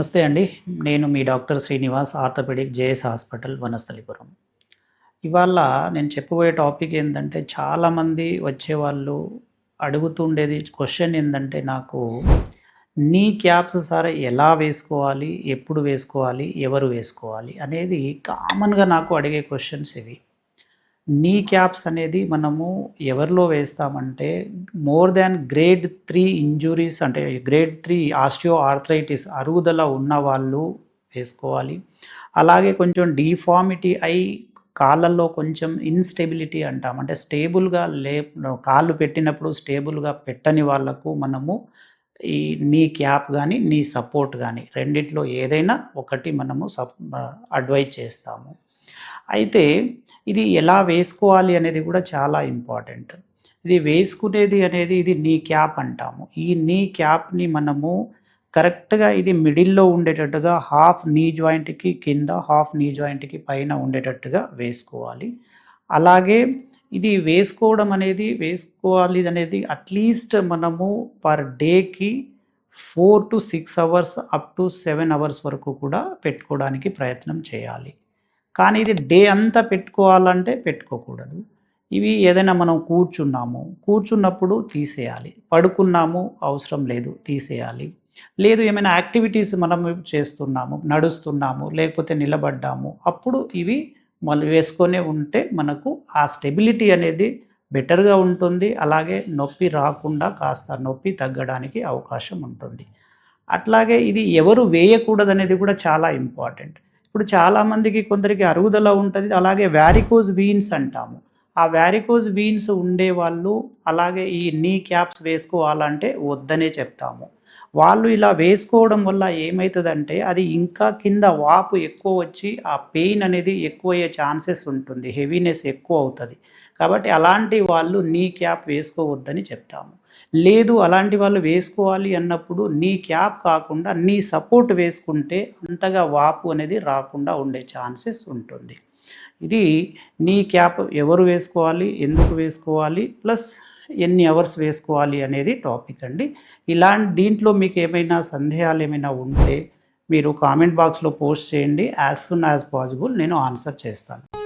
నమస్తే అండి. నేను మీ doctor Srinivas, orthopaedic JS hospital Vanasthalipuram. ఇవాళ నేను చెప్పబోయే టాపిక్ ఏందంటే, చాలామంది వచ్చేవాళ్ళు అడుగుతుండేది క్వెషన్ ఏందంటే నాకు, నీ క్యాప్స్ సార్ ఎలా వేసుకోవాలి? ఎప్పుడు వేసుకోవాలి? ఎవరు వేసుకోవాలి? అనేది కామన్‌గా నాకు అడిగే క్వెషన్స్ ఇవి. నీ క్యాప్స్ అనేది మనము ఎవరిలో వేస్తామంటే మోర్ దాన్ గ్రేడ్ 3 ఇంజ్యూరీస్ అంటే గ్రేడ్ 3 ఆస్టియో ఆర్థరైటిస్ అరుగుదల ఉన్నవాళ్ళు వేసుకోవాలి. అలాగే కొంచెం డీఫార్మిటీ అయి కాళ్ళల్లో కొంచెం ఇన్‌స్టెబిలిటీ అంటాం. అంటే స్టేబుల్‌గా కాళ్ళు పెట్టినప్పుడు స్టేబుల్‌గా పెట్టని వాళ్ళకు మనము ఈ నీ క్యాప్ గానీ, నీ సపోర్ట్ గానీ రెండిట్లో ఏదైనా ఒకటి మనము అడ్వైజ్ చేస్తాము. అయితే ఇది ఎలా వేసుకోవాలి అనేది కూడా చాలా ఇంపార్టెంట్. ఇది వేసుకునేది అనేది ఇది నీ క్యాప్ అంటాము. ఈ నీ క్యాప్‌ని మనము కరెక్ట్‌గా ఇది మిడిల్‌లో ఉండేటట్టుగా హాఫ్ నీ జాయింట్‌కి కింద, హాఫ్ నీ జాయింట్‌కి పైన ఉండేటట్టుగా వేసుకోవాలి. అలాగే ఇది వేసుకోవాలి అనేది అట్‌లీస్ట్ మనము పర్ డేకి 4-6 అవర్స్ అప్ టు 7 అవర్స్ వరకు కూడా పెట్టుకోవడానికి ప్రయత్నం చేయాలి. కానీ ఇది డే అంతా పెట్టుకోవాలంటే పెట్టుకోకూడదు. ఇవి ఏదైనా మనం కూర్చున్నప్పుడు తీసేయాలి. పడుకున్నాము అవసరం లేదు తీసేయాలి. లేదు ఏమైనా యాక్టివిటీస్ మనం చేస్తున్నాము, నడుస్తున్నాము, లేకపోతే నిలబడ్డాము, అప్పుడు ఇవి మళ్ళీ వేసుకొనే ఉంటే మనకు ఆ స్టెబిలిటీ అనేది బెటర్‌గా ఉంటుంది. అలాగే నొప్పి రాకుండా కాస్త నొప్పి తగ్గడానికి అవకాశం ఉంటుంది. అట్లాగే ఇది ఎవరు వేయకూడదనేది కూడా చాలా ఇంపార్టెంట్. ఇప్పుడు చాలామందికి కొందరికి అరుగుదల ఉంటది. అలాగే వారికోజ్ వీన్స్ అంటాము. ఆ వారికోజ్ వీన్స్ ఉండేవాళ్ళు అలాగే ఈ నీ క్యాప్స్ వేసుకోవాలంటే వద్దనే చెప్తాము. వాళ్ళు ఇలా వేసుకోవడం వల్ల ఏమైతదంటే అది ఇంకా కింద వాపు ఎక్కువ వచ్చి ఆ పెయిన్ అనేది ఎక్కువయ్యే ఛాన్సెస్ ఉంటుంది. హెవీనెస్ ఎక్కువ అవుతది. కాబట్టి అలాంటి వాళ్ళు నీ క్యాప్ వేసుకోవద్దని చెప్తాము. లేదు అలాంటి వాళ్ళు వేసుకోవాలి అన్నప్పుడు నీ క్యాప్ కాకుండా నీ సపోర్ట్ వేసుకుంటే అంతగా వాపు అనేది రాకుండా ఉండే ఛాన్సెస్ ఉంటుంది. ఇది నీ క్యాప్ ఎవరు వేసుకోవాలి? ఎందుకు వేసుకోవాలి? ప్లస్ ఎన్ని అవర్స్ వేసుకోవాలి అనేది టాపిక్ అండి. దీంట్లో మీకు ఏమైనా సందేహాలు ఏమైనా ఉంటే మీరు కామెంట్ బాక్స్‌లో పోస్ట్ చేయండి. యాజ్ సూన్ యాజ్ పాసిబుల్ నేను ఆన్సర్ చేస్తాను.